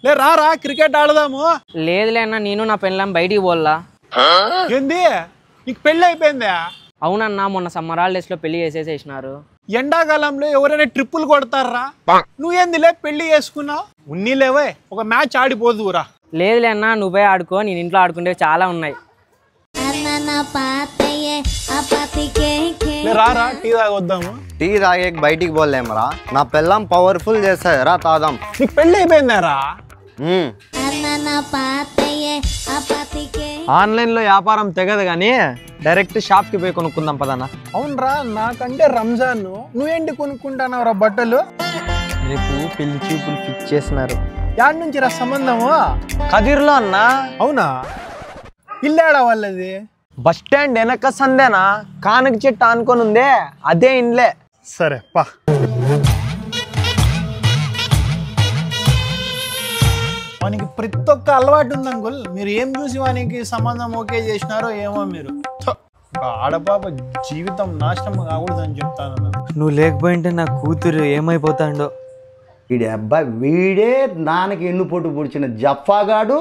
లే రా క్రికెట్ ఆడదాము. లేదులే అన్న, నేను నా పెళ్ళాం బయటికి పోల్లా. ఏంది నీకు పెళ్లి అయిపోయిందా? అవునన్నా, మొన్న సమ్మర్ హాలిడేస్ లో పెళ్లి చేసేసేసినారు. ఎండాకాలంలో ఎవరైనా ట్రిప్పులు కొడతారా? నువ్వేందిలే పెళ్లి చేసుకున్నావు? ఉన్నీలేవే, ఒక మ్యాచ్ ఆడిపోదురా. లేదులే అన్న, నువ్వే ఆడుకో, నేను ఇంట్లో ఆడుకుంటే చాలా ఉన్నాయి. రా టీ తాగొద్దాము. టీ తాగే బయటికి పోలేమరా, నా పిల్లం పవర్ఫుల్ చేస్తాయి రా తాదాం. నీకు పెళ్లి అయిపోయిందారా? ఆన్లైన్ లో వ్యాపారం తెగదు గానీ డైరెక్ట్ షాప్ కి పోయి కొనుక్కుందాం పదన్నా. అవునరా, నాకంటే రంజాన్, నువ్వేంటి కొనుక్కుంటానవరా బట్టలు? రేపు పెళ్లి చూపులు ఫిక్స్ చేసినారు. యాడ్ నుంచి రా సంబంధము? కదిర్లో అన్నా. అవునా? ఇల్లాడా వాళ్ళది? బస్ స్టాండ్ వెనక సందేనా, కానక చెట్టు ఆనుకొని ఉందే అదే ఇండ్లే. సరే పా. వానికి ప్రతి ఒక్క అలవాటు ఉంది అంకుల్. మీరు ఏం చూసి వానికి సంబంధం ఓకే చేసినారో ఏమో. మీరు ఆడపాప జీవితం నాశనం కాకూడదని చెప్తాను. నువ్వు లేకపోయింటే నా కూతురు ఏమైపోతాడో. వీడే అబ్బాయి, వీడే నాన్నకి ఎన్ను పొట్టు పొడిచిన జఫాగాడు.